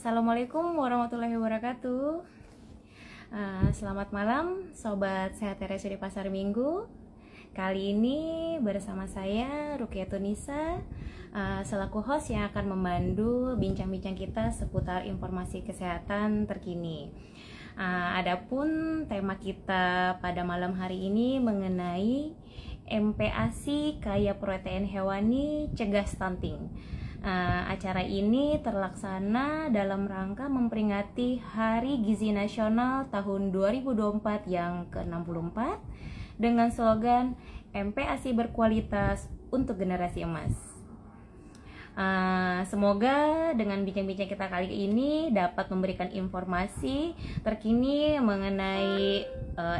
Assalamualaikum warahmatullahi wabarakatuh. Selamat malam, Sobat Sehat RSUD Pasar Minggu. Kali ini bersama saya Rukiatun Nisa, selaku host yang akan memandu bincang-bincang kita seputar informasi kesehatan terkini. Adapun tema kita pada malam hari ini mengenai MPASI kaya protein hewani cegah stunting. Acara ini terlaksana dalam rangka memperingati Hari Gizi Nasional tahun 2024 yang ke-64 dengan slogan MPASI berkualitas untuk generasi emas. Semoga dengan bincang-bincang kita kali ini dapat memberikan informasi terkini mengenai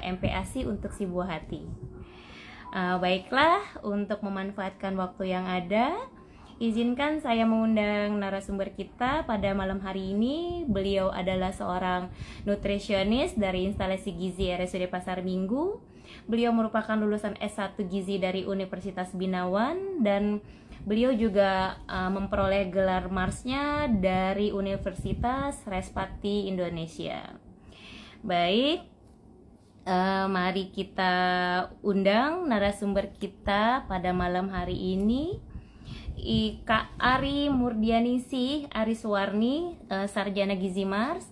MPASI untuk si buah hati. Baiklah, untuk memanfaatkan waktu yang ada, izinkan saya mengundang narasumber kita pada malam hari ini. Beliau adalah seorang nutrisionis dari instalasi gizi RSUD Pasar Minggu. Beliau merupakan lulusan S1 Gizi dari Universitas Binawan dan beliau juga memperoleh gelar Marsnya dari Universitas Respati Indonesia. Baik, mari kita undang narasumber kita pada malam hari ini. Kak Ari Murdianingsih Ariswarni, Sarjana Gizi Mars.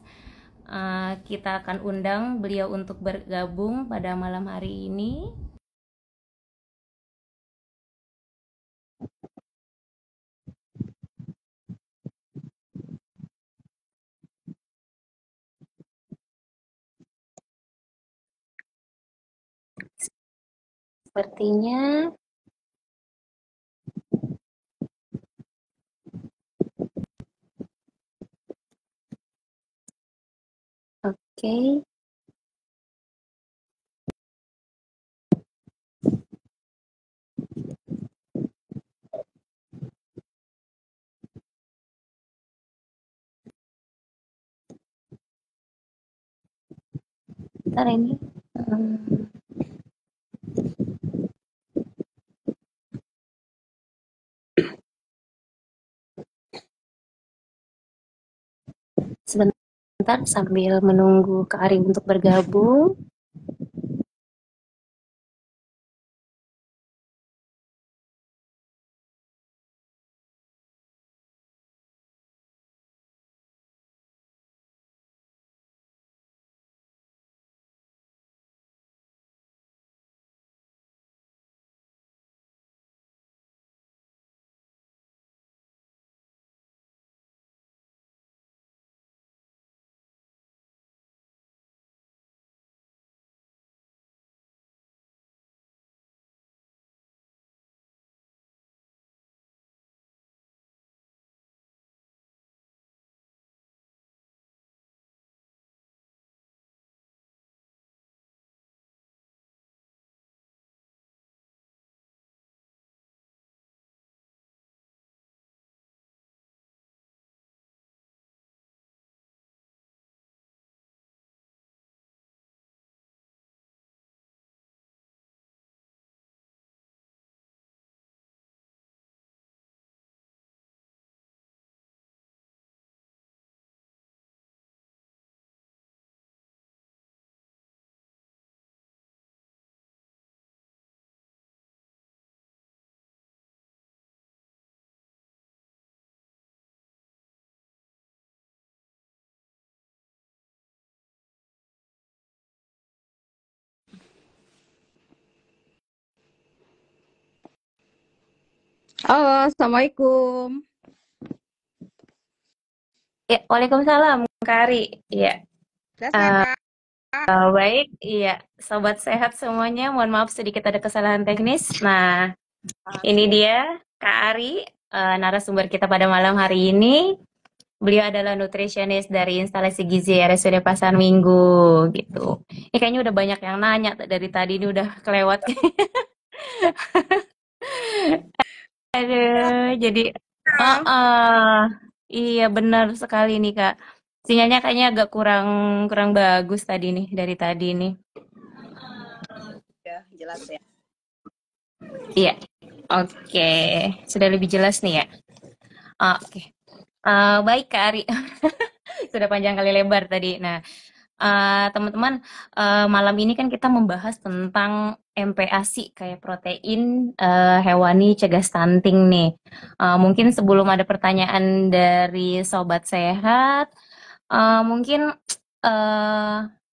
Kita akan undang beliau untuk bergabung pada malam hari ini. Sepertinya oke. Ntar ini sebentar sambil menunggu Kak Ari untuk bergabung. Halo, Assalamualaikum. Ya, Waalaikumsalam Kak Ari. Iya. Sehat, Baik, iya, sobat sehat semuanya. Mohon maaf sedikit ada kesalahan teknis. Nah, ini dia Kak Ari, narasumber kita pada malam hari ini. Beliau adalah nutritionist dari instalasi gizi RSUD Pasar Minggu gitu. Ini kayaknya udah banyak yang nanya dari tadi, ini udah kelewat. Aduh, jadi iya benar sekali nih Kak. Sinyalnya kayaknya agak kurang kurang bagus tadi nih dari tadi nih. Ya, jelas ya. Iya. Oke, sudah lebih jelas nih ya. Oke. Baik Kak Ari. Sudah panjang kali lebar tadi. Nah, teman-teman, malam ini kan kita membahas tentang MPASI kayak protein hewani cegah stunting nih. Mungkin sebelum ada pertanyaan dari sobat sehat, mungkin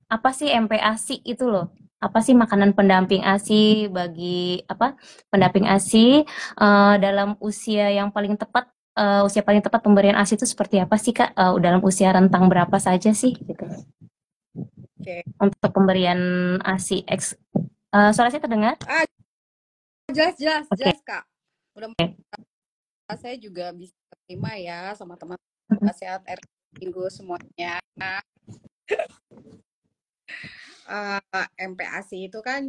apa sih MPASI itu loh? Apa sih makanan pendamping ASI bagi apa pendamping ASI dalam usia yang paling tepat, usia paling tepat pemberian ASI itu seperti apa sih Kak? Dalam usia rentang berapa saja sih gitu Oke. untuk pemberian ASI suara saya terdengar? Ah, jelas, jelas, Oke. jelas, Kak. Mudah-mudahan saya juga bisa terima ya sama Mhm. teman-teman sehat RT Minggu semuanya. MPASI itu kan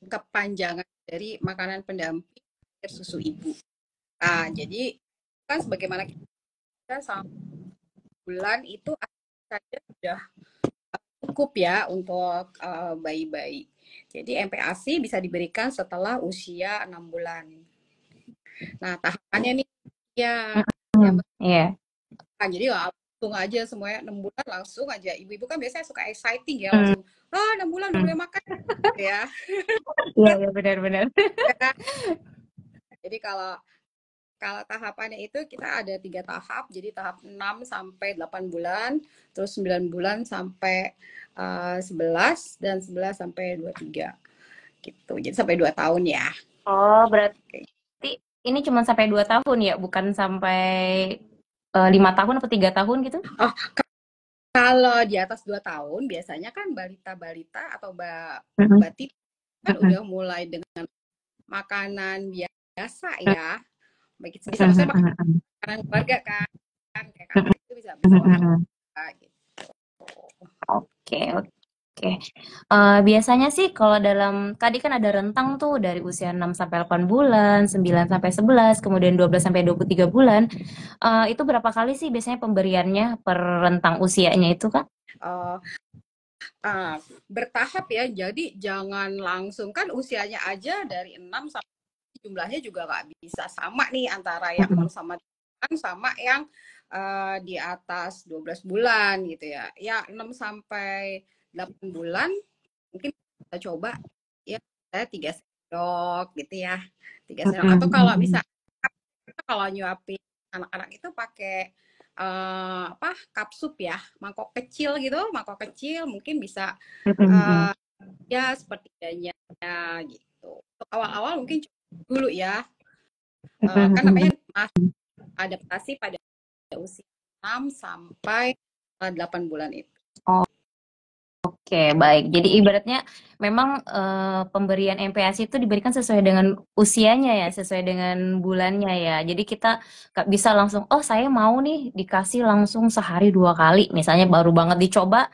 kepanjangan dari makanan pendamping air susu ibu. Nah, jadi kan sebagaimana kita sama bulan itu saja sudah cukup ya untuk bayi-bayi. Jadi MPASI bisa diberikan setelah usia 6 bulan. Nah, tahapannya nih ya yang Mhm. Iya. jadi langsung aja semuanya 6 bulan langsung aja. Ibu-ibu kan biasanya suka exciting ya, Mhm. langsung 6 bulan udah boleh makan gitu ya. Iya, iya benar-benar. Ya kan? Jadi kalau kalau tahapannya itu kita ada 3 tahap. Jadi tahap 6 sampai 8 bulan, terus 9 bulan sampai 11 dan 11 sampai 23 gitu. Jadi sampai 2 tahun ya. Oh, berarti Oke. ini cuma sampai 2 tahun ya, bukan sampai 5 tahun atau 3 tahun gitu? Oh, kalau di atas 2 tahun biasanya kan balita-balita atau Mhm. batit kan Mhm. udah mulai dengan makanan biasa ya. Baik bisa Mhm. maksudnya Mhm. Mhm. makanan keluarga kan. Kayak Mhm. kakak itu bisa bisa Mhm. olahraga Mhm. gitu. Oke, oke. Biasanya sih kalau dalam tadi kan ada rentang tuh dari usia 6 sampai 8 bulan, 9 sampai 11, kemudian 12 sampai 23 bulan. Itu berapa kali sih biasanya pemberiannya per rentang usianya itu, Kak? Uh, Bertahap ya. Jadi jangan langsung kan usianya aja dari 6 sampai jumlahnya juga nggak bisa sama nih antara yang 6 Mhm. sama 8 sama yang di atas 12 bulan gitu ya. Ya 6 sampai 8 bulan mungkin kita coba ya saya 3 sendok gitu ya. 3 sendok atau Mhm. kalau bisa Mhm. kalau nyuapin anak-anak itu pakai apa kapsup ya, mangkok kecil mungkin bisa Mhm. Mhm. ya sepertiganya gitu. Untuk awal-awal mungkin dulu ya, Mhm. kan Mhm. namanya adaptasi pada usia 6 sampai 8 bulan itu. Oke, baik. Jadi ibaratnya memang pemberian MPASI itu diberikan sesuai dengan usianya ya, sesuai dengan bulannya ya. Jadi kita nggak bisa langsung, oh saya mau nih dikasih langsung sehari 2 kali. Misalnya baru banget dicoba,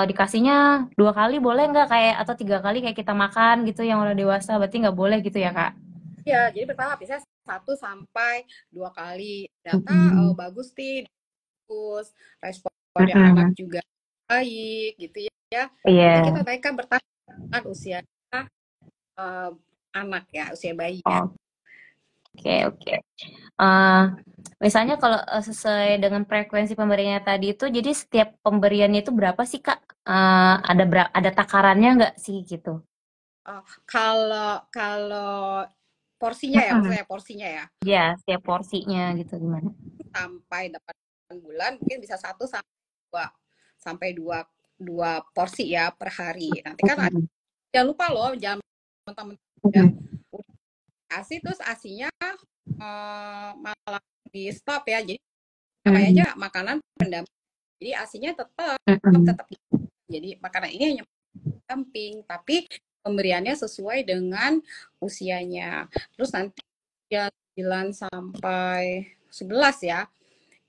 dikasihnya 2 kali boleh nggak kayak atau 3 kali kayak kita makan gitu yang udah dewasa, berarti nggak boleh gitu ya Kak? Ya, jadi bertahap biasanya 1 sampai 2 kali. Data Mm-mm. bagus nih, bagus, responnya anak Mm-mm. juga baik gitu ya. Nanti Iya. kita naikkan bertahap usia uh, anak ya, usia bayi ya. Oke, oke. Eh, Misalnya kalau sesuai dengan frekuensi pemberiannya tadi itu, jadi setiap pemberiannya itu berapa sih Kak? Ada takarannya nggak sih gitu? Kalau kalau porsinya ya, Mm-mm. maksudnya porsinya ya, Ya, setiap porsinya gitu gimana? sampai 8 bulan mungkin bisa 1 sampai 2 dua porsi ya per hari. Nanti kan Mm-mm. jangan lupa loh, jangan mentah-mentah udah Mm-mm. ASI terus ASINya malah di stop ya. Jadi namanya aja Mm-mm. makanan pendamping. Jadi ASINya tetap Mm-mm. tetap jadi makanan ini hanya pendamping, tapi pemberiannya sesuai dengan usianya. Terus nanti ya 9 sampai 11 ya,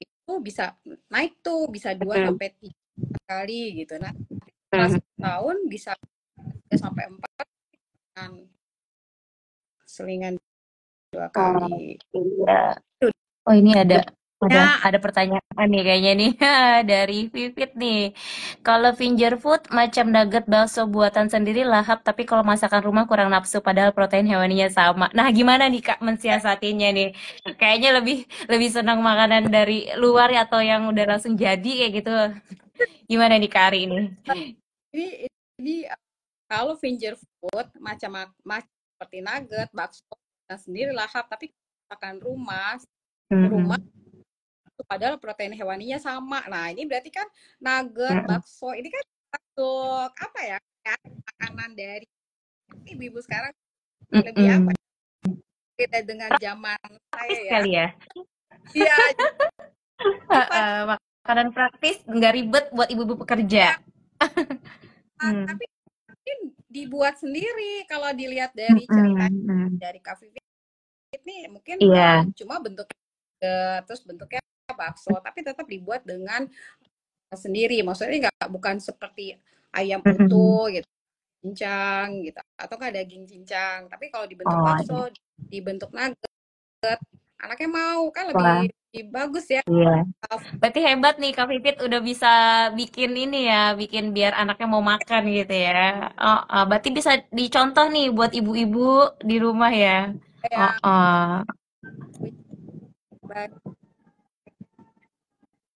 itu bisa naik tuh, bisa 2 Mm-mm. sampai 3 kali gitu. Nah, setelah Mm-mm. 1 tahun bisa 3 sampai 4 kan selingan 2 Oh, kali. iya. Oh, ini ada. Ya, Ada pertanyaan nih kayaknya nih dari Vivit nih. Kalau finger food macam nugget bakso buatan sendiri lahap, tapi kalau masakan rumah kurang nafsu padahal protein hewaninya sama. Nah, gimana nih Kak mensiasatinya nih? Kayaknya lebih lebih senang makanan dari luar atau yang udah langsung jadi kayak gitu. Gimana nih Kak Ari ini? ini kalau finger food macam seperti nugget, bakso dan sendiri lahap, tapi makan rumah Mm-mm. padahal protein hewaninya sama. Nah, ini berarti kan nugget, Mm-mm. bakso ini kan masuk apa ya? Kayak makanan dari ibu-ibu sekarang lebih apa? Mm-mm. Beda dengan zaman saya Praktis ya. kali ya. Iya, cepat Makanan praktis nggak ribet buat ibu-ibu ya, pekerja. Hmm. tapi mungkin dibuat sendiri kalau dilihat dari cerita Mm-mm. Mm. dari Kak Vivi ini mungkin Iya. cuma bentuk terus bentuknya bakso tapi tetap dibuat dengan sendiri maksudnya nggak bukan seperti ayam Mm-mm. utuh gitu cincang gitu atau nggak daging cincang tapi kalau dibentuk Oh, iya. bakso dibentuk nugget anaknya mau kan Wah, lebih bagus ya. iya. Berarti hebat nih Kak Pipit udah bisa bikin ini ya, bikin biar anaknya mau makan gitu ya. Oh, berarti bisa dicontoh nih buat ibu-ibu di rumah ya. Oh, Kayak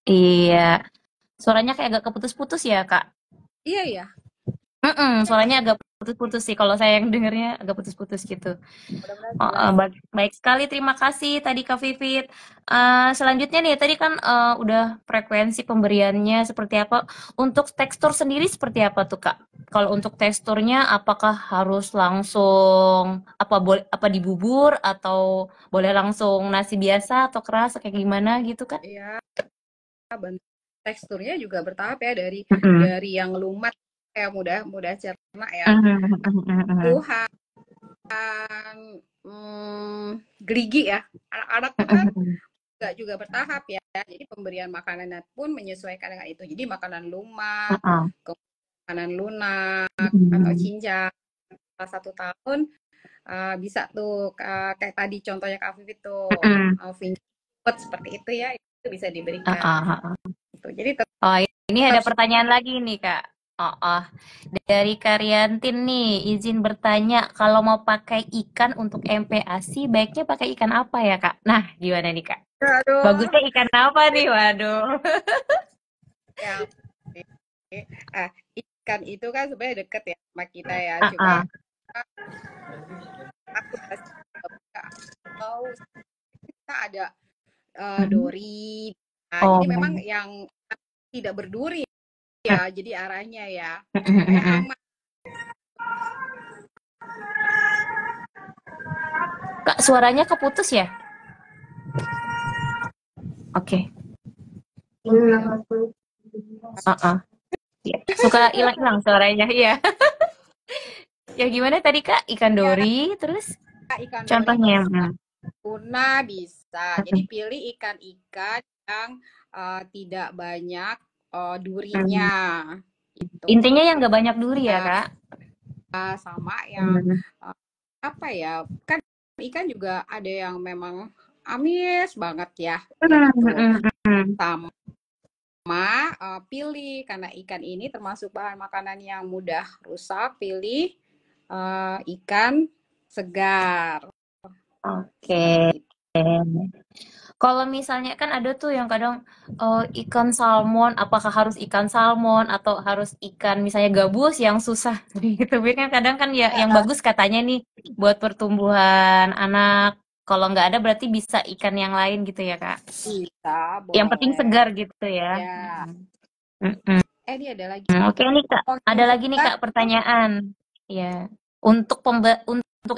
iya. Suaranya kayak agak keputus-putus ya, Kak. iya ya Suaranya agak putus-putus sih. Kalau saya yang dengernya agak putus-putus gitu. mudah-mudahan Oh, jelas. baik, baik sekali, terima kasih tadi Kak Vivit. Selanjutnya nih, tadi kan udah frekuensi pemberiannya seperti apa. Untuk tekstur sendiri seperti apa tuh Kak? Kalau untuk teksturnya, apakah harus langsung apa dibubur atau boleh langsung nasi biasa atau keras kayak gimana gitu Kak? Iya, bentuk teksturnya juga bertahap ya Mm-mm. dari yang lumat kayak mudah mudah cerna ya. Mhm, mhm, mhm, Tuhan gerigi ya. Anak-anak tuh mhm, kan mhm. juga bertahap ya. Jadi pemberian makanannya pun menyesuaikan dengan itu. Jadi makanan lumak, Heeh. makanan lunak atau Mhm. cincang. Salah 1 tahun bisa tuh kayak tadi contohnya Kak Vivi tuh Mhm. finger food seperti itu ya itu bisa Heeh, diberikan. heeh. Gitu. Jadi Oh, ini ada tetap pertanyaan lagi nih, Kak. Oh, dari Karyantin nih, izin bertanya, kalau mau pakai ikan untuk MPASI, baiknya pakai ikan apa ya, Kak? Nah, gimana nih, Kak? aduh Bagusnya ikan apa nih? Waduh. ya ikan itu kan sebenarnya deket ya sama kita ya cuma Heeh. aku tahu kita ada Mhm. dori. Nah, jadi memang Oh. yang tidak berduri ya, jadi arahnya ya Mhm, mhm, supaya mhm. aman. Kak, suaranya keputus ya? Oke. Heeh. Iya. Suka hilang-hilang suaranya, iya. Ya gimana tadi, Kak? Ikan Ya, dori, terus ikan dori contohnya? bisa, tuna bisa. Jadi Mhm. pilih ikan-ikan yang tidak banyak durinya. Mhm. Itu Intinya yang nggak banyak duri ya, ya Kak? sama yang Mhm. eh, apa ya? Kan ikan juga ada yang memang amis banget ya gitu. Mhm, mhm. Sama pilih karena ikan ini termasuk bahan makanan yang mudah rusak, pilih ikan segar seperti Oke. itu. Kalau misalnya kan ada tuh yang kadang ikan salmon, apakah harus ikan salmon atau harus ikan misalnya gabus yang susah gitu. Tapi kan kadang kan ya yang bagus katanya nih buat pertumbuhan anak. Kalau nggak ada berarti bisa ikan yang lain gitu ya, Kak. Bisa, Yang penting boleh. segar gitu ya. Ya. Mhm. Ini ada lagi Oke nih Kak, ada ngomongin lagi nih segar. Kak pertanyaan. Ya, untuk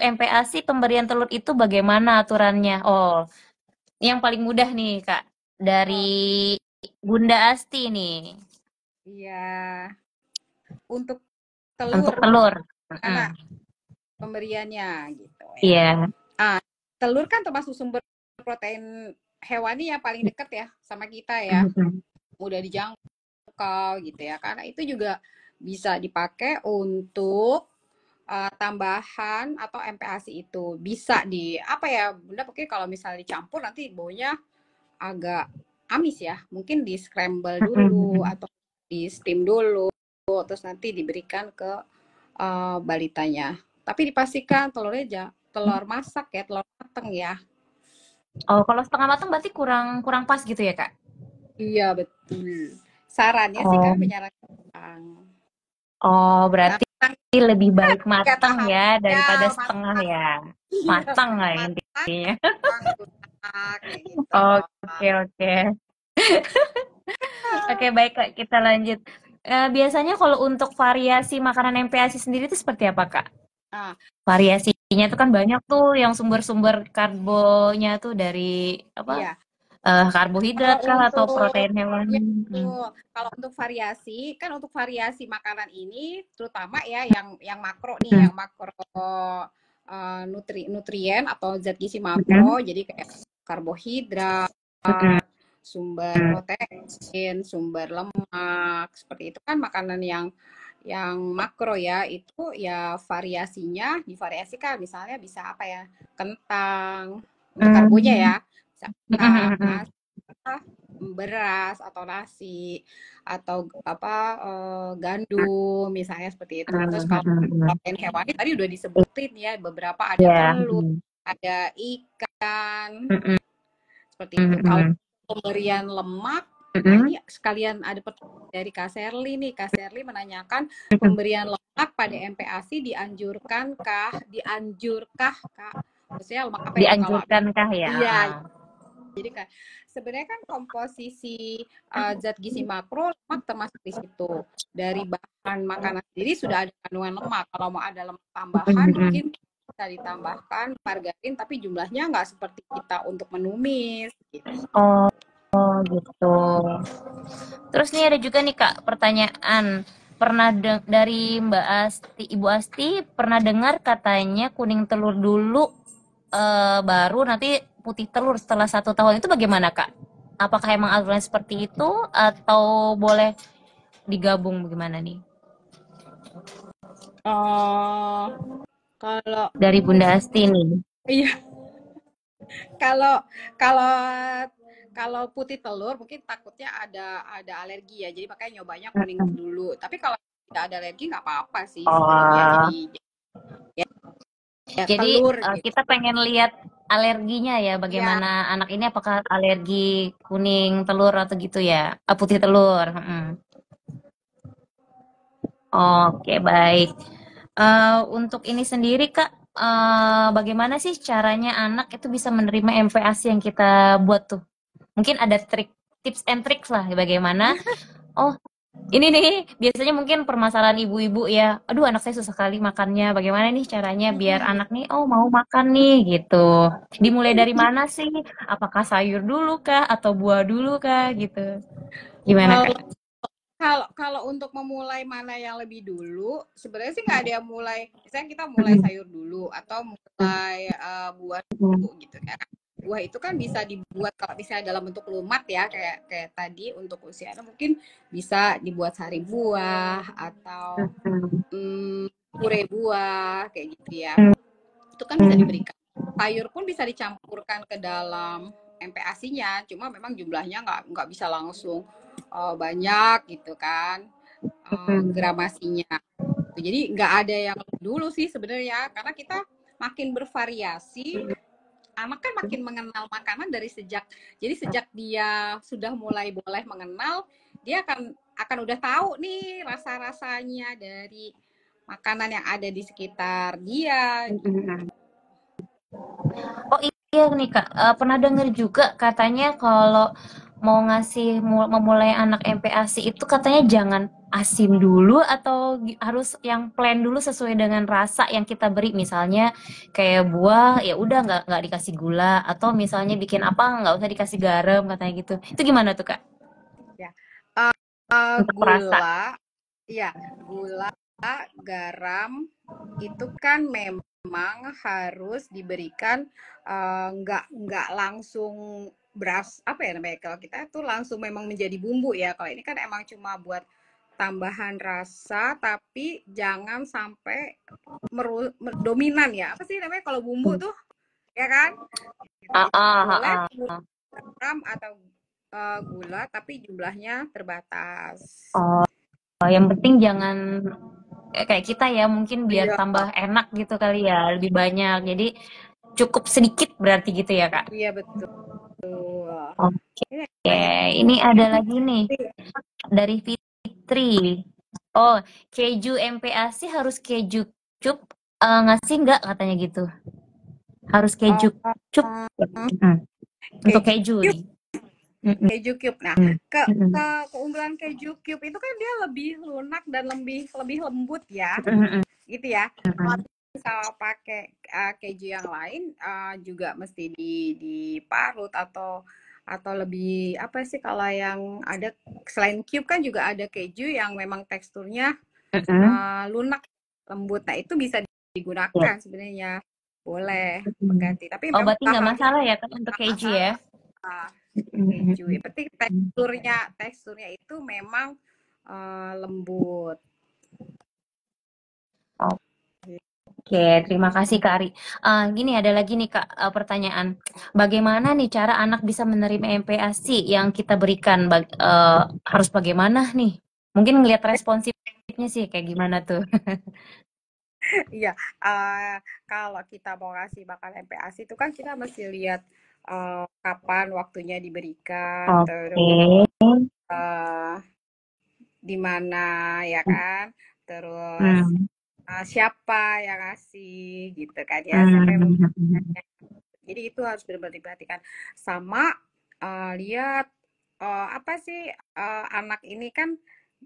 MPASI pemberian telur itu bagaimana aturannya? Oh, yang paling mudah nih Kak Oh, dari Bunda Asti nih iya. Untuk untuk telur, telur. karena Mm, pemberiannya gitu ya. iya. Ah, telur kan termasuk sumber protein hewani yang paling dekat ya sama kita ya. Mhm. Mudah dijangkau gitu ya. Karena itu juga bisa dipakai untuk tambahan atau MPASI itu bisa di apa ya Bunda mungkin kalau misalnya dicampur nanti baunya agak amis ya, mungkin di scramble dulu atau di steam dulu, terus nanti diberikan ke balitanya. Tapi dipastikan telurnya telur masak ya, telur mateng ya. Oh, kalau setengah matang berarti kurang kurang pas gitu ya, Kak? Iya betul. Sarannya sih Oh, kami menyarankan oh berarti matang lebih baik ya matang ya tahapnya daripada setengah matang. ya. Iya, Matang lah matang intinya. lunak kayak gitu. Oke, oke. Oke, baik Kak, kita lanjut. Biasanya kalau untuk variasi makanan MPASI sendiri itu seperti apa, Kak? Nah, Variasinya tuh kan banyak tuh yang sumber-sumber karbonya tuh dari apa? iya. Karbohidrat Kalau kah atau untuk protein hewani? ya Hmm. betul. Kalau untuk variasi, kan untuk variasi makanan ini terutama ya yang makro nih, Hmm. yang makro nutrien atau zat gizi Hmm. makro, jadi kayak karbohidrat, Hmm. sumber protein, sumber lemak, seperti itu kan makanan yang makro ya, itu ya variasinya divariasikan, misalnya bisa apa ya, kentang untuk karbonya Hmm. ya, bisa Hmm. kentang, beras atau nasi atau apa gandum misalnya seperti itu. Terus kalau Hmm. protein hewani tadi udah disebutin ya beberapa ada Ya. telur, ada ikan Hmm. seperti itu. Kalau Hmm. pemberian lemak, nah Hmm. ini sekalian ada pertanyaan dari Kak Serly nih. Kak Serly menanyakan pemberian lemak pada MPASI dianjurkankah? Dianjurkah Kak? Maksudnya lemak apa ya kalau Dianjurkankah ya? iya. Jadi kan sebenarnya kan komposisi zat gizi makro lemak termasuk di situ. Dari bahan makanan sendiri sudah ada kandungan lemak. Kalau mau ada lemak tambahan Hmm. mungkin bisa ditambahkan margarin tapi jumlahnya nggak seperti kita untuk menumis gitu. Oh, gitu. Terus nih ada juga nih Kak pertanyaan. Dari Mbak Asti, Ibu Asti pernah dengar katanya kuning telur dulu baru nanti putih telur setelah 1 tahun itu bagaimana Kak? Apakah emang aturan seperti itu atau boleh digabung bagaimana nih? Oh, kalau Dari Bunda Asti nih. iya, kalau kalau kalau putih telur mungkin takutnya ada alergi ya. Jadi makanya nyobanya kuning dulu. Tapi kalau tidak ada alergi nggak apa-apa sih sebenarnya. Oh, Jadi ya jadi telur gitu. kita pengen lihat alerginya ya, Ya, bagaimana anak ini apakah alergi kuning telur atau gitu ya, putih telur. Oke, baik. Untuk ini sendiri Kak, bagaimana sih caranya anak itu bisa menerima MVASI yang kita buat tuh? Mungkin ada tips and tricks lah bagaimana. Oh, ini nih biasanya mungkin permasalahan ibu-ibu ya. Aduh, anak saya susah kali makannya. Bagaimana nih caranya biar anak nih oh mau makan nih gitu. Dimulai dari mana sih? Apakah sayur dulu kah atau buah dulu kah gitu? Gimana kalau Kak? kalau kalau untuk memulai mana yang lebih dulu, sebenarnya sih nggak ada yang mulai. Misalnya kita mulai sayur dulu atau mulai buah dulu gitu ya. Buah itu kan bisa dibuat kalau misalnya dalam bentuk lumat ya, kayak kayak tadi untuk usia anak mungkin bisa dibuat sari buah atau pure buah kayak gitu ya. Itu kan bisa diberikan. Sayur pun bisa dicampurkan ke dalam MPASI-nya, cuma memang jumlahnya nggak bisa langsung banyak gitu kan gramasinya. Jadi nggak ada yang dulu sih sebenarnya, karena kita makin bervariasi, anak kan makin mengenal makanan dari sejak dia sudah mulai boleh mengenal, dia akan udah tahu nih rasa-rasanya dari makanan yang ada di sekitar dia. Oh iya nih Kak, pernah denger juga katanya kalau mau memulai anak MPASI itu katanya jangan asin dulu atau harus yang plain dulu sesuai dengan rasa yang kita beri. Misalnya kayak buah ya udah nggak dikasih gula atau misalnya bikin apa nggak usah dikasih garam katanya gitu. Itu gimana tuh Kak Ya, untuk perasa? gula, ya gula, garam itu kan memang harus diberikan nggak langsung beras apa ya namanya kalau kita tuh langsung memang menjadi bumbu ya. Kalau ini kan emang cuma buat tambahan rasa tapi jangan sampai dominan ya. Apa sih namanya kalau bumbu tuh ya kan? Gitu. Ah, Jadi ah, boleh ah, ah. garam atau gula, tapi jumlahnya terbatas. Oh, yang penting jangan kayak kita ya, mungkin biar Iya, tambah enak gitu kali ya, lebih banyak. Jadi cukup sedikit berarti gitu ya, Kak? iya betul. Oke, Ini tanya ini ada lagi nih dari Fitri. Oh, keju MPASI harus keju cup ngasih nggak katanya gitu? Harus keju cup. Hmm, untuk keju keju cube, nih. Mm-mm, keju cube. Nah, mm-mm, keunggulan keju cube itu kan dia lebih lunak dan lebih lebih lembut ya, mm-mm, gitu ya. Kalau mm-mm. misal pakai keju yang lain juga mesti diparut atau lebih apa sih, kalau yang ada selain cube kan juga ada keju yang memang teksturnya Mm-mm. lunak, lembut. Nah, itu bisa Ya. digunakan sebenarnya. Boleh Mm-mm. mengganti. Tapi Oh, memang berarti nggak bahannya masalah ya Kak untuk keju ya? keju. Mm-mm. Yang penting teksturnya itu memang lembut. Oke, terima kasih Kak Ari. Gini ada lagi nih Kak pertanyaan. Bagaimana nih cara anak bisa menerima MPASI yang kita berikan? Harus bagaimana nih? Mungkin ngelihat responsifnya sih kayak gimana tuh? Iya, kalau kita mau ngasih makan MPASI itu kan kita mesti lihat kapan waktunya diberikan, Oke. terus uh, di mana ya kan, terus Hmm. siapa yang ngasih gitu kan ya, siapa yang Hmm. memberikannya. Jadi itu harus benar-benar diperhatikan. Sama lihat apa sih, anak ini kan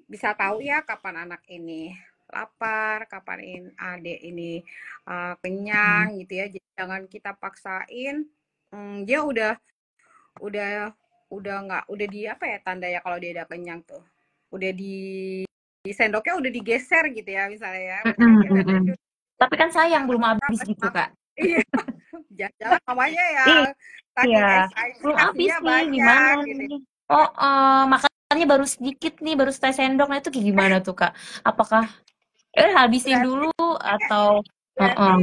bisa tahu ya kapan anak ini lapar, kapan adik ini kenyang gitu ya. Jadi jangan kita paksain. Dia udah nggak, udah di apa ya tanda ya kalau dia udah kenyang tuh. Udah di sendoknya udah digeser gitu ya misalnya ya. Misalnya Mm-mm, dia mm-mm. sendoknya Tapi kan sayang udah belum kenyang, habis masih gitu Kak. iya, jangan mamanya ya Iya, saking excited belum habis kasihnya nih, gimana banyak gitu nih? ya. Oh, makannya baru sedikit nih, baru setengah sendok. Nah itu kayak gimana tuh, Kak? Apakah habisin Berarti dulu atau berarti Heeh.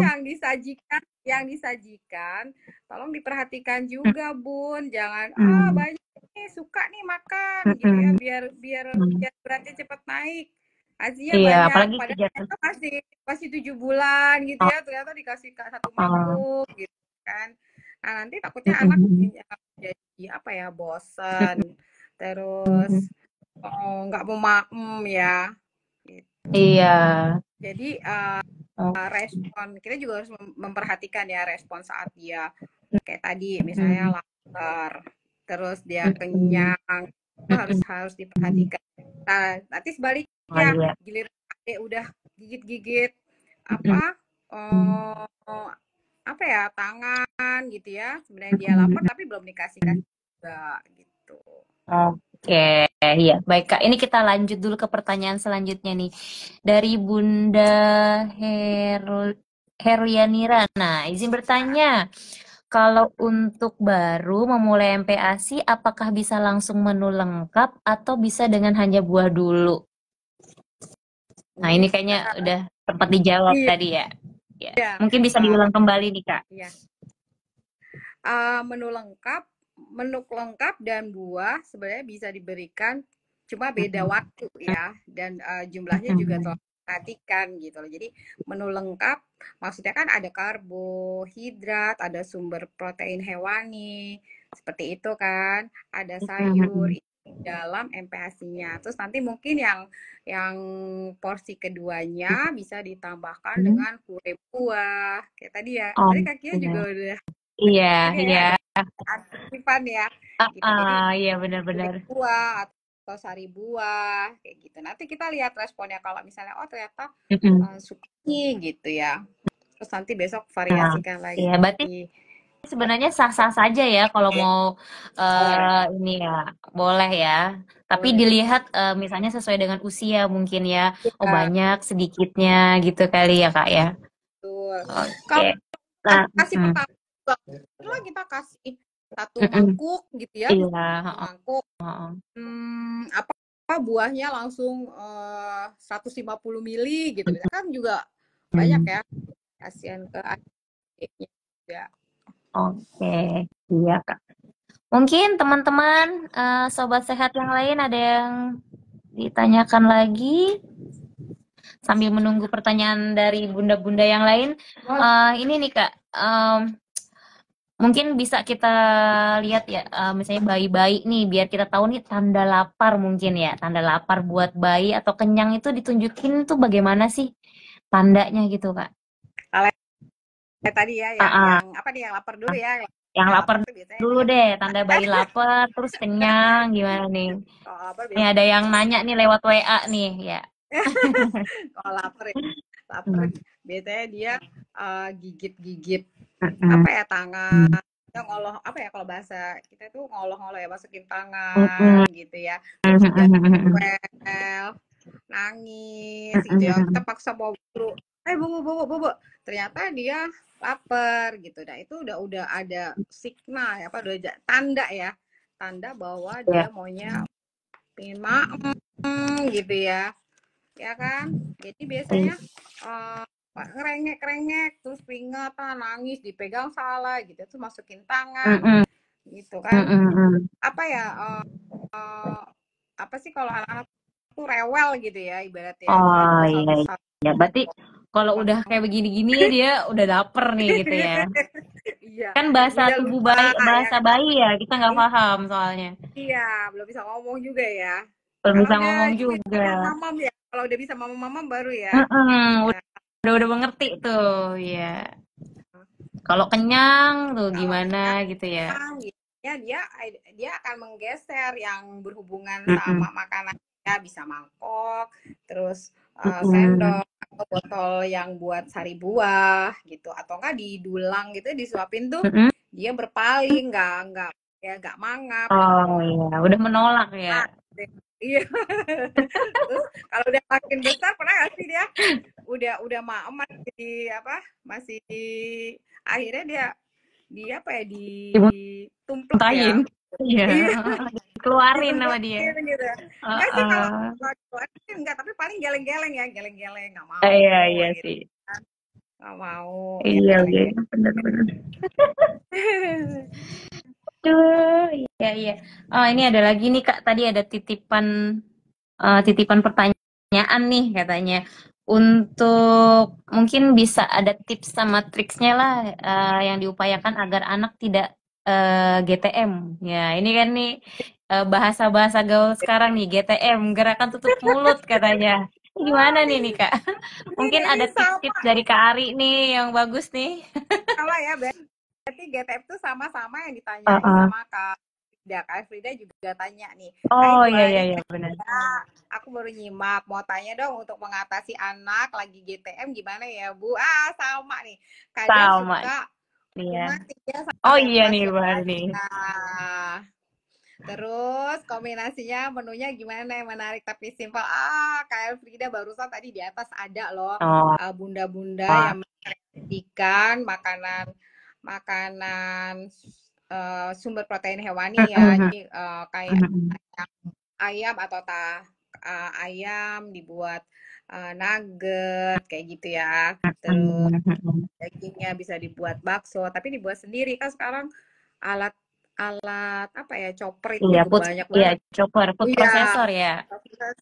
yang disajikan tolong diperhatikan juga, Bun. Jangan Hmm, banyak nih suka nih makan gitu ya, mm-mm, biar biar mm. biar beratnya cepat naik. Asinya Iya, banyak, apalagi padahal kejar. itu masih masih 7 bulan gitu Oh, ya, ternyata dikasih satu oh, mangkuk gitu kan. Nah, nanti takutnya anak mm-mm, jadi apa ya, bosen, terus mm-mm. nggak mau maem ya. Gitu. Iya. Jadi Oh, respon kita juga harus memperhatikan ya respon saat dia kayak tadi mm-mm, misalnya lapar, terus dia mm-mm, kenyang, itu harus mm-mm. harus diperhatikan. Nah, nanti Oh sebaliknya iya. giliran adek udah gigit-gigit Mm-mm, apa apa ya, tangan gitu ya, sebenarnya dia lapar mm-mm. tapi belum dikasih kasih juga gitu. Oke, ya baik Kak. Ini kita lanjut dulu ke pertanyaan selanjutnya nih. Dari Bunda Herul Herlianira. Nah, izin bertanya, kalau untuk baru memulai MPASI, apakah bisa langsung menu lengkap atau bisa dengan hanya buah dulu? Nah, ini kayaknya Bisa, udah sempat dijawab iya, tadi ya. Ya, mungkin bisa diulang kembali nih Kak. iya. Menu lengkap, dan buah sebenarnya bisa diberikan, cuma beda Mm-mm. waktu ya, dan jumlahnya juga Mm-mm. tolong perhatikan gitu loh. Jadi menu lengkap maksudnya kan ada karbohidrat, ada sumber protein hewani, seperti itu kan, ada sayur Mm-mm. itu dalam MPASI-nya. Terus nanti mungkin yang porsi keduanya bisa ditambahkan dengan kue buah kayak tadi ya. Tadi kakinya juga Oke. udah Iya, ini ya, iya. ada antisipan ya gitu. Jadi Iya kue benar-benar. buah atau sari buah kayak gitu. Nanti kita lihat responnya, kalau misalnya oh ternyata Mm-mm. suka nih gitu ya. Terus nanti besok Nah, variasikan lagi. iya berarti sebenarnya sah-sah saja ya kalau mau Boleh, ini ya boleh ya. Tapi boleh. dilihat misalnya sesuai dengan usia mungkin ya. Oh Ya, banyak sedikitnya gitu kali ya Kak ya. betul. Kalau Oke. Nah, kasih pertama juga, lah kita kasih satu mm-mm. mangkuk gitu ya, Iya, misalnya satu heeh, mangkuk. heeh. Apa buahnya langsung 150 mili gitu, misalnya kan juga banyak Mm. ya, kasihan ke adiknya juga. Oke, iya Kak. Mungkin teman-teman, sobat sehat yang lain ada yang ditanyakan lagi sambil menunggu pertanyaan dari bunda-bunda yang lain. Ini nih Kak, mungkin bisa kita lihat ya, misalnya bayi-bayi nih, biar kita tahu nih tanda lapar mungkin ya, tanda lapar buat bayi atau kenyang itu ditunjukin tuh bagaimana sih tandanya gitu Kak? Kalau kayak tadi ya, Ah, yang ah, apa nih, yang lapar dulu ya. yang Yang lapar lapar tuh biasanya dulu dia deh, tanda bayi lapar, terus kenyang gimana nih? kalau lapar Nih biasanya ada yang nanya nih lewat WA nih ya. kalau lapar ya, lapar Hmm. biasanya dia gigit-gigit Mm-mm. apa ya, tangan. Dia ngoloh apa ya, kalau bahasa kita tuh ngoloh-ngoloh ya, masukin tangan Mm-mm. gitu ya. Terus dia Mm-mm. well, nangis gitu ya. Kita Mm-mm. paksa bawa dulu. Bobo, bobo, bobo. Ternyata dia lapar gitu. Nah, itu udah ada signal ya, apa, udah tanda ya. Tanda bahwa dia Ya. maunya pengen maem gitu ya. Ya kan? Jadi Iya. biasanya eh, ngerengek-rengek, terus keringetan, nangis, dipegang salah gitu. Terus masukin tangan Mm-mm. gitu kan. Mm-mm. Apa ya, apa sih kalau anak-anak tuh rewel gitu ya ibaratnya. Jadi Oh iya, besar-besar iya. Berarti kalau udah kayak begini-gini dia udah lapar nih gitu ya. iya, Kan bahasa udah tubuh lupa bayi, ya bahasa kan. bayi ya, kita nggak paham soalnya. Iya, belum bisa ngomong juga ya. Belum Kalau bisa udah ngomong ini juga. mamam ya, kalau udah bisa mamam baru ya. Mm-mm. Ya, Udah mengerti tuh, ya. Kalau kenyang tuh kalau gimana kenyang gitu ya. gitu ya, dia akan menggeser yang berhubungan Mm-mm. sama makanan ya, bisa mangkok, terus Mm-mm. sendok atau botol yang buat sari buah gitu, atau enggak didulang gitu disuapin tuh, Mm-mm. dia berpaling, nggak ya, nggak mangap Oh gitu. iya, udah menolak ya. Nah, iya. Terus kalau udah makin besar, pernah nggak sih dia udah masih apa, masih akhirnya dia apa ya, ditumplek ya. Dimuntahin. Iya, Iya, keluarin sama dia. ditumplakin gitu. Enggak sih, kalau Heeh. keluarin sih enggak, tapi paling geleng-geleng ya, geleng-geleng, nggak Iya, mau iya gitu sih. kan, nggak mau ya, Iya, iya, geleng-geleng. benar-benar. Aduh, iya, iya. Oh, ini ada lagi nih, Kak. Tadi ada titipan pertanyaan nih katanya. Untuk mungkin bisa ada tips sama triksnya lah, yang diupayakan agar anak tidak GTM. Ya, ini kan nih bahasa-bahasa gaul sekarang nih, GTM, gerakan tutup mulut katanya. Gimana Oh, nih Kak? Mungkin ini ada sama tips-tips dari Kak Ari nih yang bagus nih. sama ya, berarti GTF tuh sama-sama yang ditanyain Heeh. sama Kak Frida. Kak Frida juga tanya nih, Hai Oh Bu iya, iya, Ari, iya, benar. aku baru nyimak, mau tanya dong, untuk mengatasi anak lagi GTM gimana ya Bu? Sama nih, kadang Sama suka nih ya. cuma 3 Oh sampai iya 4 nih, jam baru nih. aja. Terus kombinasinya menunya gimana yang menarik tapi simpel? Kayak Frida barusan tadi di atas ada loh, Oh, bunda-bunda wah. yang menyajikan makanan makanan sumber protein hewani ya. Mm-mm. Jadi kayak Mm-mm. ayam atau ayam dibuat nugget kayak gitu ya. Terus Mm-mm. dagingnya bisa dibuat bakso, tapi dibuat sendiri kan sekarang, alat alat apa ya, chopper itu Iya, juga banyak iya, banget. chopper, food Iya, processor ya.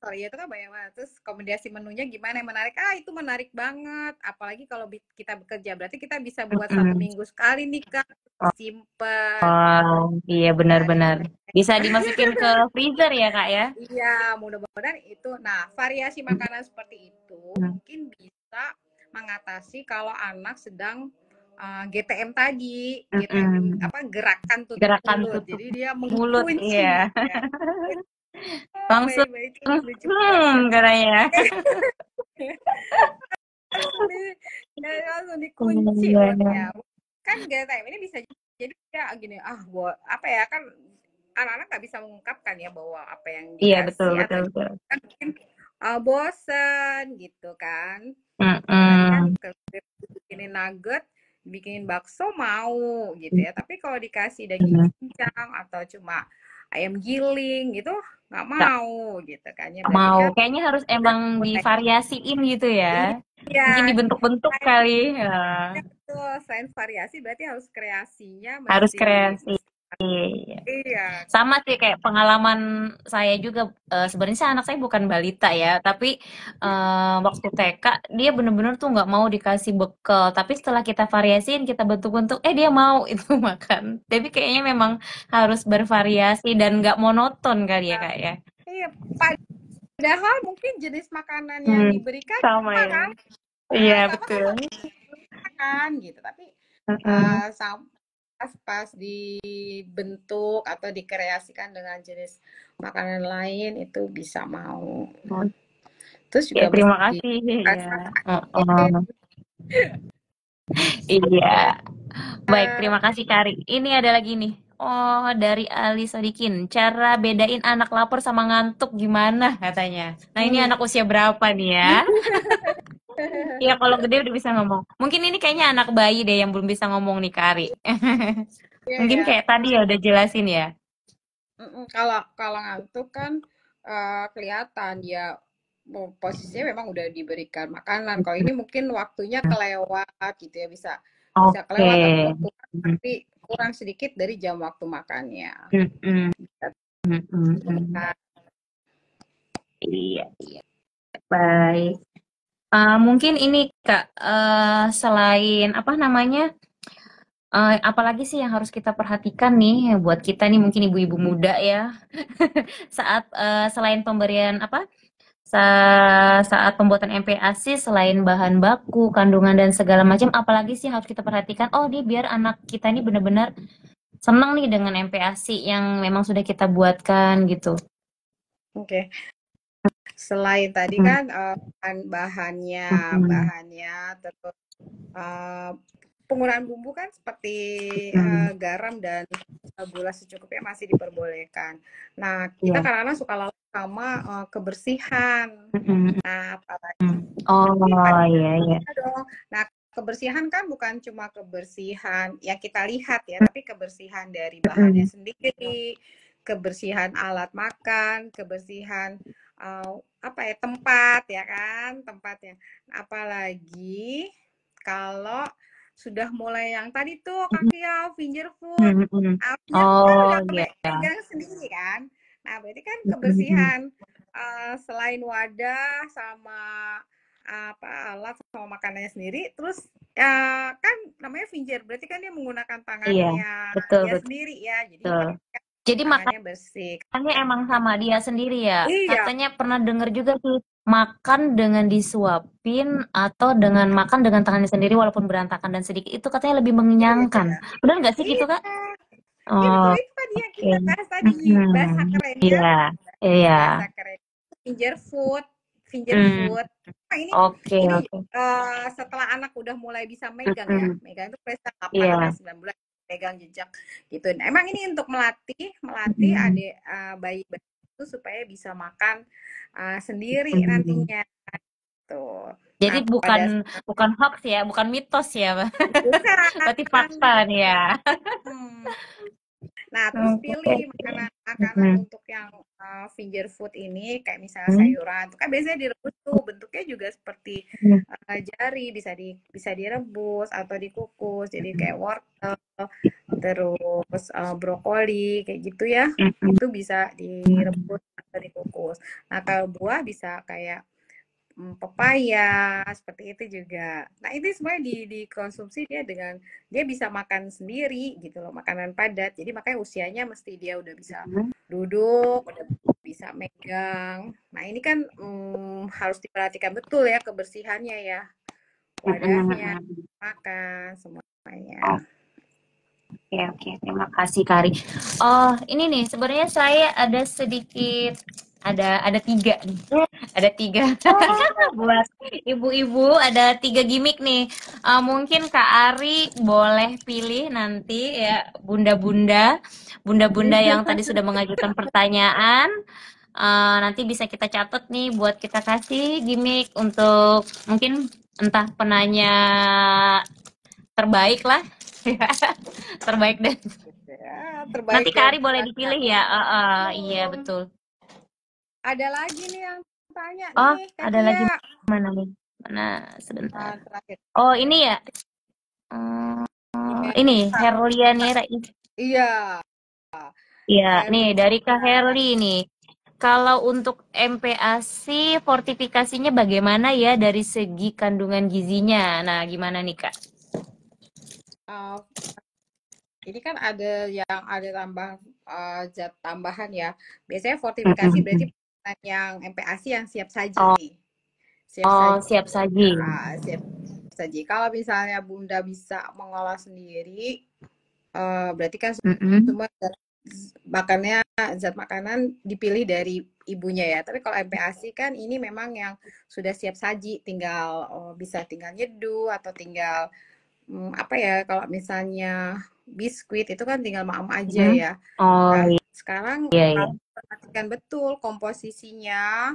sorry ya, itu kan banyak banget. Terus kombinasi menunya gimana yang menarik? Itu menarik banget. Apalagi kalau kita bekerja, berarti kita bisa buat satu Mm-mm. minggu sekali nih Kak. Simple. Oh, iya Ya, benar-benar. daripada Bisa dimasukin ke freezer ya, Kak ya? iya, mudah-mudahan itu. Nah, variasi makanan seperti itu Mm-mm. mungkin bisa mengatasi kalau anak sedang GTM tadi, GTM Mm-mm. apa, gerakan tutup Gerakan mulut. tutup Jadi dia mulut, mengunci iya. ya. Langsung, Baik-baik itu lucu banget. katanya. Langsung dikunci Iya, iya. mulutnya. Kan GTM ini bisa jadi ya gini, buat apa ya, kan anak-anak nggak bisa mengungkapkan ya bahwa apa yang Iya, betul, dikasih betul, atau betul. kan mungkin bosen gitu kan. Kalau tadi kan Mm-mm. bikinin nugget, bikinin bakso mau gitu ya. Tapi kalau dikasih daging Mm-mm. cincang atau cuma ayam giling gitu, nggak Nggak mau gitu kan ya. Berarti mau. kan Kayaknya harus udah emang mulai. divariasiin gitu ya. Iya, Mungkin dibentuk-bentuk selain kali. Ya. betul, selain variasi berarti harus kreasinya Harus mesti kreasi. Iya. Iya. Sama sih kayak pengalaman saya juga, sebenarnya sih anak saya bukan balita ya, tapi waktu TK dia bener-bener tuh nggak mau dikasih bekal, tapi setelah kita variasiin, kita bentuk-bentuk, dia mau itu makan. Jadi kayaknya memang harus bervariasi dan nggak monoton kali ya Kak ya. Iya, padahal mungkin jenis makanan yang Hmm, diberikan sama sama ya. kan, Iya sama kan betul. makan gitu, tapi Heeh. pas dibentuk atau dikreasikan dengan jenis makanan lain itu bisa mau. Terus Ya juga terima mesti kasih ya. Heeh. rasain. Iya. Baik, terima kasih Kari. Ini ada lagi nih. Oh, dari Ali Sodikin. Cara bedain anak lapar sama ngantuk gimana katanya. Nah, ini Hmm. anak usia berapa nih ya? Iya, kalau gede udah bisa ngomong. Mungkin ini kayaknya anak bayi deh yang belum bisa ngomong nih, Kari. Iya Mungkin ya. kayak tadi ya udah jelasin ya. Kalau kalau ngantuk kan kelihatan dia posisinya memang udah diberikan makanan. Kalau ini mungkin waktunya kelewat gitu ya, bisa bisa Oke. kelewat atau kurang, tapi kurang sedikit dari jam waktu makannya. Mm-mm. Mm-mm. Nah, Iya, baik. Mungkin ini Kak, selain apa namanya? Apalagi sih yang harus kita perhatikan nih buat kita nih mungkin ibu-ibu muda ya saat selain pemberian apa saat pembuatan MPASI selain bahan baku, kandungan dan segala macam apalagi sih harus kita perhatikan oh dia biar anak kita ini benar-benar senang nih dengan MPASI yang memang sudah kita buatkan gitu. oke. Selain tadi Hmm, kan bahannya, hmm, terus eh, penggunaan bumbu kan seperti hmm. garam dan gula secukupnya masih diperbolehkan. Nah, kita Iya. kadang-kadang suka lalai sama kebersihan. Hmm, Nah, hmm. apalagi Oh iya iya. dong. Nah, kebersihan kan bukan cuma kebersihan yang kita lihat ya, tapi kebersihan dari bahannya Hmm, sendiri, kebersihan alat makan, kebersihan apa ya tempat ya kan, tempatnya. Apalagi kalau sudah mulai yang tadi tuh kaki ya finger food. hmm, hmm. Finger food kan Oh udah iya. megang sendiri kan. Nah, berarti kan Hmm, hmm. kebersihan selain wadah sama apa alat sama makanannya sendiri terus kan namanya finger berarti kan dia menggunakan Iya, tangannya betul dia betul. sendiri ya jadi pastikan Jadi tangannya bersih. makannya emang sama dia sendiri ya. Iya, Katanya pernah dengar juga sih, makan dengan disuapin atau dengan makan dengan tangannya sendiri walaupun berantakan dan sedikit itu katanya lebih iya, mengenyangkan. Benar nggak sih gitu, iya, Kak? iya betul Oh, itu tadi yang oke. kita bahas tadi bahasa Mm-mm. kerennya Iya, iya. bahasa keren finger food finger Mm. food. Nah, Oke, ini oke. setelah anak udah mulai bisa megang ya Mm-mm. megang itu biasa 8 sampai Iya. 9 bulan pegang jejak gitu. Nah, emang ini untuk melatih melatih Mm-mm. adik bayi itu supaya bisa makan sendiri Mm-mm. nantinya tuh. Jadi Nah bukan pada bukan hoax ya, bukan mitos ya. bukan Berarti fakta nih ya. hmm, nah, terus Oke. pilih makanan Mm-mm. untuk yang finger food ini kayak misalnya Mm-mm. sayuran itu kan biasanya direbus tuh bentuknya juga seperti jari bisa direbus atau dikukus jadi kayak wortel terus brokoli kayak gitu ya Mm-mm. itu bisa direbus atau dikukus. Nah kalau buah bisa kayak pepaya seperti itu juga. Nah, itu semuanya dikonsumsi dia dengan dia bisa makan sendiri gitu loh, makanan padat. Jadi makanya usianya mesti dia udah bisa duduk, udah bisa megang. Nah, ini kan harus diperhatikan betul ya kebersihannya ya, wadahnya, Mm-mm. makan semuanya. Oke, oke. Terima kasih, Kari. Oh, ini nih, sebenarnya saya ada sedikit, ada tiga nih. Ada tiga. Buat ibu-ibu, ada tiga gimmick nih. Mungkin Kak Ari boleh pilih nanti ya, bunda-bunda. Bunda-bunda yang tadi sudah mengajukan pertanyaan. Nanti bisa kita catat nih buat kita kasih gimmick untuk mungkin entah penanya terbaik lah. Terbaik dan Ya, nanti terbaik Kak dari Ari boleh masyarakat. dipilih ya. Iya Hmm, betul. ada lagi nih yang tanya Oh, nih, Kak ada lagi Kia. mana nih? Mana sebentar. Terakhir. Oh, ini ya. Ini, Ini Herlianera. iya. Iya, air nih dari Kak putih. Herli nih. Kalau untuk MPASI, fortifikasinya bagaimana ya dari segi kandungan gizinya? Nah, gimana nih Kak? Uh, ini kan ada yang ada tambah zat tambahan ya. Biasanya fortifikasi berarti Mm-mm. yang MPASI yang siap saji Oh, nih. Siap oh, saji. siap saji. Siap saji. Kalau misalnya Bunda bisa mengolah sendiri, berarti kan Mm-mm. semua makannya zat makanan dipilih dari ibunya ya. Tapi kalau MPASI kan ini memang yang sudah siap saji, tinggal bisa tinggal nyeduh atau tinggal apa ya kalau misalnya biskuit itu kan tinggal maem aja Mm-mm. ya. Nah, Oh, sekarang iya, iya. harus perhatikan betul komposisinya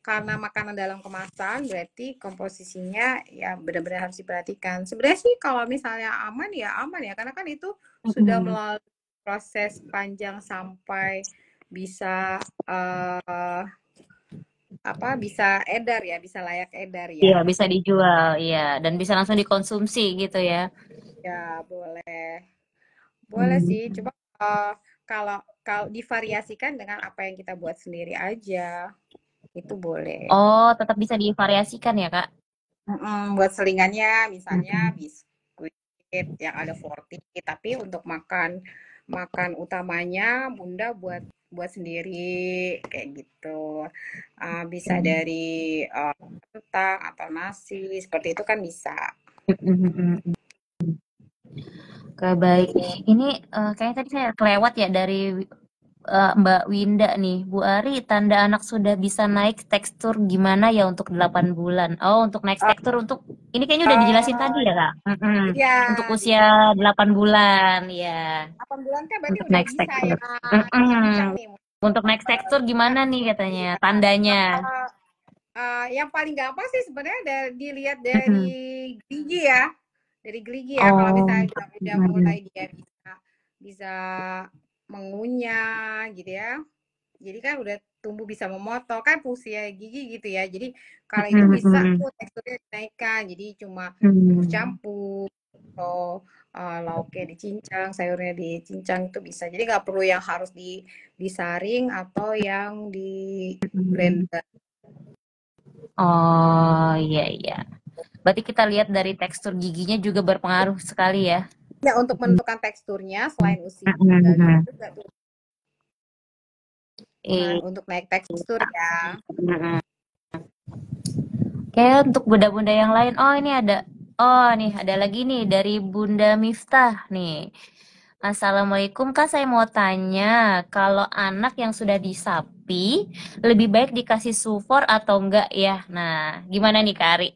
karena makanan dalam kemasan berarti komposisinya ya benar-benar harus diperhatikan. Sebenarnya sih kalau misalnya aman ya karena kan itu sudah Mm-mm. melalui proses panjang sampai bisa apa bisa edar ya, bisa layak edar Iya, ya. bisa dijual, iya. Dan bisa langsung dikonsumsi gitu ya. Ya, boleh. Boleh Hmm. sih, coba kalau kalau divariasikan dengan apa yang kita buat sendiri aja, itu boleh. Oh, tetap bisa divariasikan ya, Kak? Buat selingannya misalnya Mm-mm. biskuit yang ada forti, tapi untuk makan makan utamanya Bunda buat buat sendiri kayak gitu. Bisa dari kentang atau nasi, seperti itu kan bisa. Mm-mm. Oke, baik. Ini kayaknya tadi saya kelewat ya dari Mbak Winda nih. Bu Ari, tanda anak sudah bisa naik tekstur gimana ya untuk 8 bulan? Oh, untuk naik Oh, tekstur untuk ini kayaknya udah dijelasin tadi oh, ya, Kak? Mm-mm. iya, Untuk di usia 8 bulan, ya. 8 bulan kan berarti Untuk udah naik bisa tekstur. ya cincang Mm-mm. nih. Untuk naik tekstur gimana nih katanya? Iya. Tandanya. Kalau yang paling gampang sih sebenarnya dilihat dari Mm-mm. gigi ya, dari gigi ya. Kalau Oh. misalnya udah mulai Mm-mm. dia bisa bisa mengunyah gitu ya. Jadi kan udah tumbuh bisa memotong kan fungsi gigi gitu ya. Jadi kalau itu bisa Mm-mm. tuh teksturnya dinaikkan. Jadi cuma Mm. campur-campur atau lauknya dicincang, sayurnya dicincang itu bisa. Jadi nggak perlu yang harus disaring atau yang di Mm. blender. Oh, iya, iya. Berarti kita lihat dari tekstur giginya juga berpengaruh sekali ya. Ya untuk menentukan teksturnya selain usia juga bisa Mhm. juga tuh Iya. untuk naik tekstur ya. Mhm. Kayak untuk bunda-bunda yang lain. Oh, ini ada. Oh, nih ada lagi nih dari Bunda Miftah nih. Assalamualaikum Kak, saya mau tanya, kalau anak yang sudah disapi, lebih baik dikasih sufor atau enggak ya? Nah, gimana nih Kak Ari?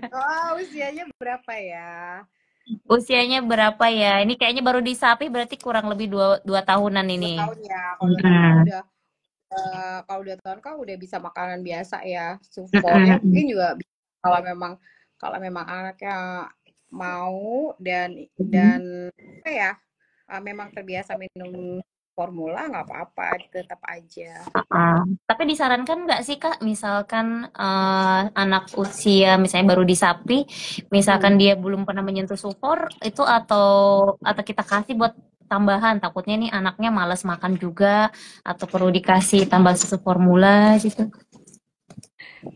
Oh, usianya berapa ya? Usianya berapa ya? Ini kayaknya baru disapi berarti kurang lebih dua tahunan Dua ini. tahun ya. Kalau 2 tahun kan Mm-mm. udah kalau 2 tahun kan udah bisa makanan biasa ya. Sufornya Mm-mm. mungkin juga bisa kalau memang anaknya mau dan Mm-mm. apa ya memang terbiasa minum formula nggak apa-apa tetap aja. Tapi disarankan nggak sih Kak, misalkan anak usia misalnya baru disapi, Hmm. misalkan dia belum pernah menyentuh supor itu atau kita kasih buat tambahan, takutnya nih anaknya malas makan juga atau perlu dikasih tambah susu formula gitu.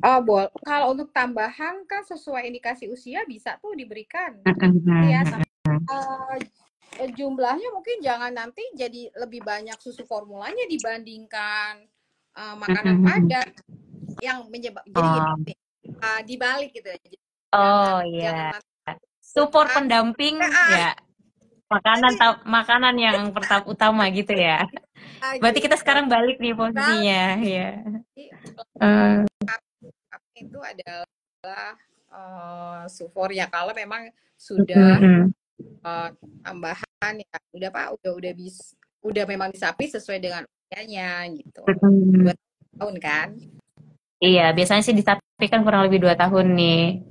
Oh, kalau untuk tambahan kan sesuai indikasi usia bisa tuh diberikan. Ya, Mhm. tapi jumlahnya mungkin jangan nanti jadi lebih banyak susu formulanya dibandingkan makanan Mhm. padat yang jadi gini Oh, dibalik gitu ya. oh Jangan ya. nanti Support kan pendamping ah, ya, makanan nanti makanan yang pertama utama gitu ya. Berarti jadi kita sekarang balik nih dibalik posisinya, ya. Eh, itu adalah sufor ya kalau memang sudah mm-mm. tambahan ya udah Pak udah memang disapi sesuai dengan usianya gitu. Mm-mm. 2 tahun kan? Iya, biasanya sih disapi kan kurang lebih 2 tahun nih.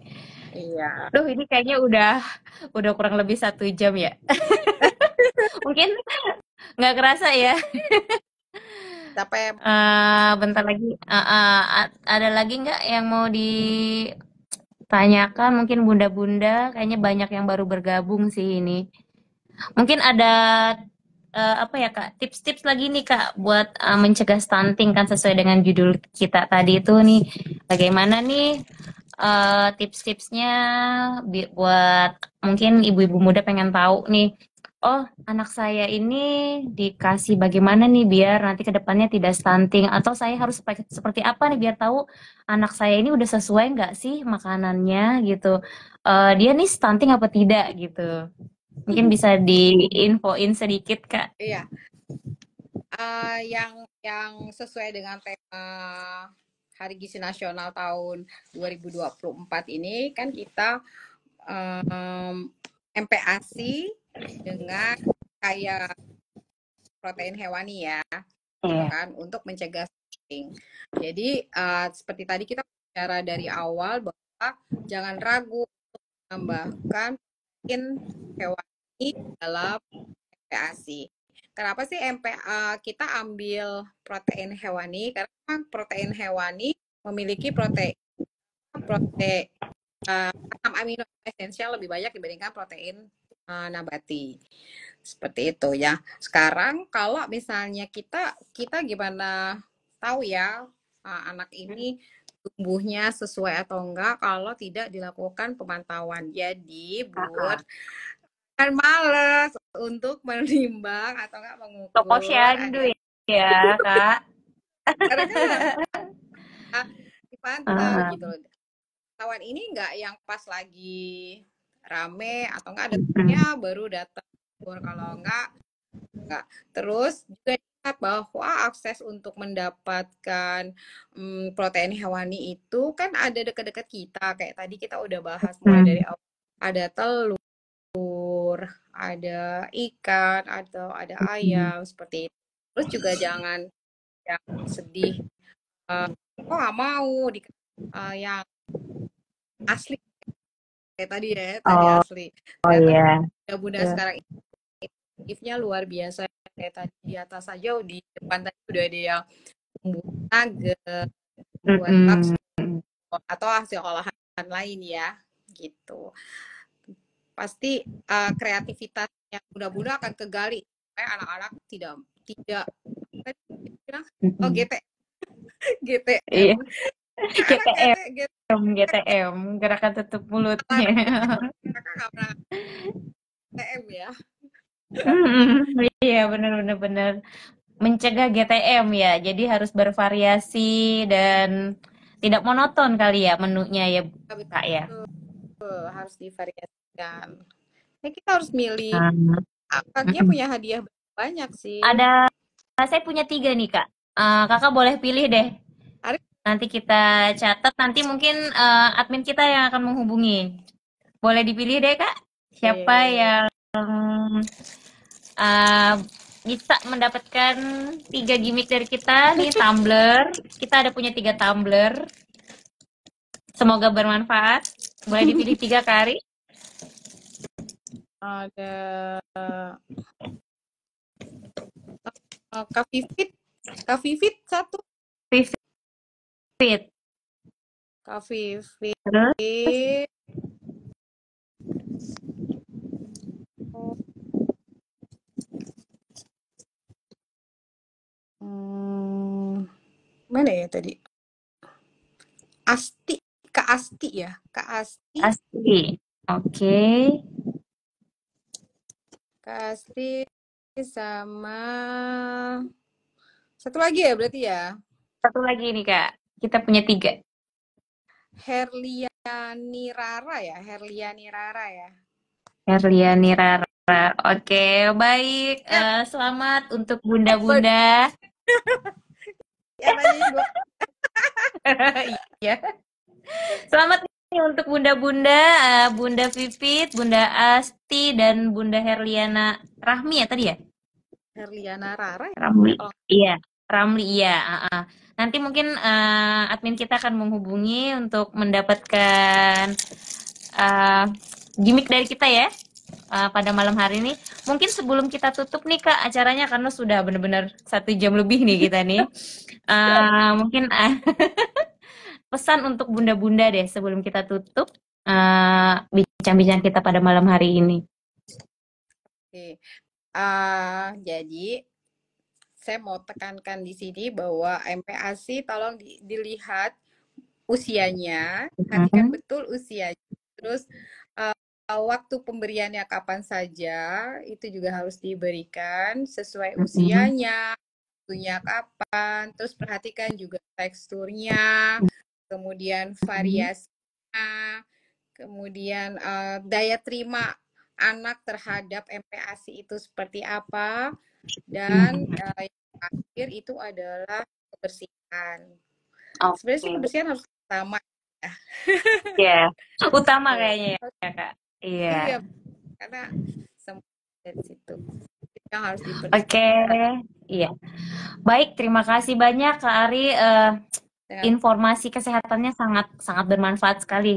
Iya. Duh, ini kayaknya udah kurang lebih 1 jam ya. Mungkin nggak kerasa ya. Sampai Bentar lagi. Ada lagi nggak yang mau ditanyakan? Mungkin bunda-bunda, kayaknya banyak yang baru bergabung sih ini. Mungkin ada apa ya Kak, tips-tips lagi nih Kak buat mencegah stunting kan sesuai dengan judul kita tadi itu nih. Bagaimana nih tips-tipsnya buat mungkin ibu-ibu muda pengen tahu nih. Oh, anak saya ini dikasih bagaimana nih biar nanti ke depannya tidak stunting atau saya harus seperti apa nih biar tahu anak saya ini udah sesuai nggak sih makanannya gitu. Dia nih stunting apa tidak gitu. Mungkin bisa diinfoin sedikit, Kak. Iya, yang sesuai dengan tema Hari Gizi Nasional tahun 2024 ini kan kita MPASI dengan kayak protein hewani ya, gitu Iya. kan, untuk mencegah stunting. Jadi seperti tadi kita bicara dari awal bahwa jangan ragu untuk menambahkan protein hewani dalam MPASI. Kenapa sih kita ambil protein hewani? Karena protein hewani memiliki protein asam amino esensial lebih banyak dibandingkan protein nabati. Seperti itu ya. Sekarang kalau misalnya kita gimana tahu ya anak ini tumbuhnya sesuai atau enggak kalau tidak dilakukan pemantauan. Jadi, Bun, kan males untuk menimbang atau enggak Ke mengukur posyandu ya, Kak. karena dipantau Ah, gitu. Tawan ini enggak yang pas lagi rame atau enggak ada temennya mm, baru datang. Kalau enggak. Terus juga ingat bahwa akses untuk mendapatkan protein hewani itu kan ada dekat-dekat kita. Kayak tadi kita udah bahas mulai dari mm, awal. Ada telur, ada ikan, atau ada mm. ayam, seperti itu. Terus juga jangan yang sedih. Kok nggak mau yang asli kayak tadi ya, tadi Oh, asli. oh Ternyata iya. bunda-bunda Betul. sekarang aktifnya luar biasa. Kayak tadi di atas aja, di depan tadi udah ada yang membuat nugget, buat bakso, Mm-mm. atau hasil olahan lain ya, gitu. Pasti kreativitasnya mudah-mudahan akan kegali supaya anak-anak tidak tidak bilang, oh Mm-mm. GT GTM, Iya, anak GT GTM, GT GTM, gerakan tutup mulutnya. alarm GT mereka nggak pernah GTM ya. Mm-mm. Iya, benar-benar benar. Mencegah GTM ya, jadi harus bervariasi dan tidak monoton kali ya menunya ya, Kak ya. Betul, harus divariasikan. Nah, kita harus milih. Nah, Dia mm-mm. punya hadiah banyak sih. Ada, saya punya 3 nih Kak. Kakak boleh pilih deh. Hari Nanti kita catat, nanti mungkin admin kita yang akan menghubungi. Boleh dipilih deh Kak. Siapa yang uh, bisa mendapatkan 3 gimmick dari kita nih, tumbler. Kita ada punya 3 tumbler. Semoga bermanfaat. Boleh dipilih 3 kali. ada Kak Vivit, Kak Vivit satu, Fit. Kak Vivit. Terus Hmm, mana ya tadi? Asti, Kak Asti ya, Kak Asti, pasti. Oke. Kak Asti sama satu lagi ya berarti ya, Satu lagi nih Kak. Kita punya 3. Herliani Rara ya, Herliani Rara ya. Herliani Rara. Oke, baik. Ya, Selamat untuk bunda-bunda. yang nanyain dua. Iya. Selamat nih untuk bunda-bunda, Bunda Vivit, Bunda Asti, dan Bunda Herliana Rahmi ya tadi ya? Herliana Rara ya? Ramli. Oh, Iya, Ramli iya. Nanti mungkin admin kita akan menghubungi untuk mendapatkan uh, gimmick dari kita ya pada malam hari ini. Mungkin sebelum kita tutup nih Kak acaranya karena sudah benar-benar 1 jam lebih nih kita nih. Mungkin pesan untuk bunda-bunda deh sebelum kita tutup bincang-bincang kita pada malam hari ini. oke. Jadi saya mau tekankan di sini bahwa MPASI tolong dilihat usianya, perhatikan Mm-mm. betul usianya. Terus uh, waktu pemberiannya kapan saja, itu juga harus diberikan sesuai Mm-mm. usianya, waktunya kapan. Terus perhatikan juga teksturnya, kemudian variasinya, kemudian daya terima anak terhadap MPASI itu seperti apa, dan Mm-mm. yang terakhir itu adalah kebersihan. Sebenarnya sih Oke, kebersihan harus utama ya. ya. Utama Tuh. kayaknya ya, Kak. Iya. Iya, karena semua dari situ itu yang harus Oke, diperhatikan iya. Baik, terima kasih banyak Kak Ari. dengan Informasi kesehatannya sangat sangat bermanfaat sekali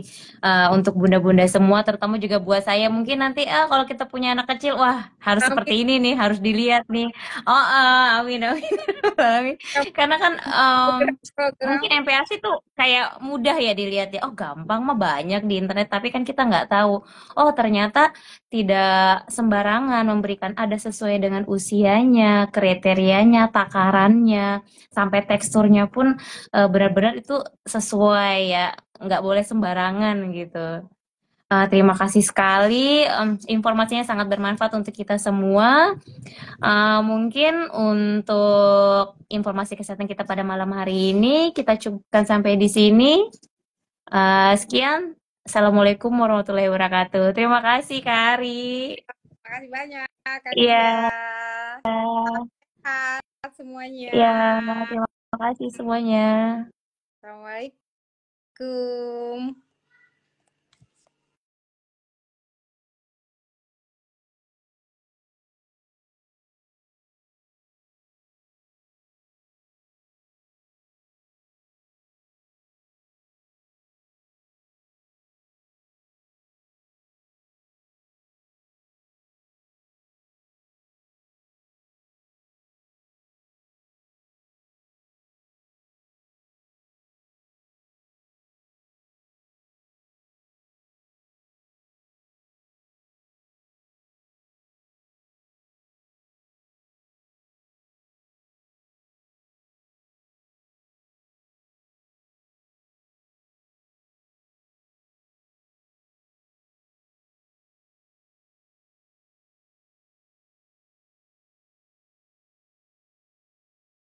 untuk bunda-bunda semua, terutama juga buat saya. Mungkin nanti kalau kita punya anak kecil, wah harus kami seperti ini nih, harus dilihat nih. Oh, amin amin. Amin. Karena kan mungkin program-program MPASI tuh kayak mudah ya dilihat ya. Oh gampang mah banyak di internet, tapi kan kita nggak tahu. Oh ternyata tidak sembarangan memberikan, ada sesuai dengan usianya, kriterianya, takarannya, sampai teksturnya pun benar-benar itu sesuai ya, nggak boleh sembarangan gitu. Terima kasih sekali, informasinya sangat bermanfaat untuk kita semua. Mungkin untuk informasi kesehatan kita pada malam hari ini kita cukupkan sampai di sini. Sekian, Assalamualaikum warahmatullahi wabarakatuh. Terima kasih Kak Ari. makasih banyak Kak Tia. Iya, Sehat semuanya. iya, terima kasih semuanya. Assalamualaikum.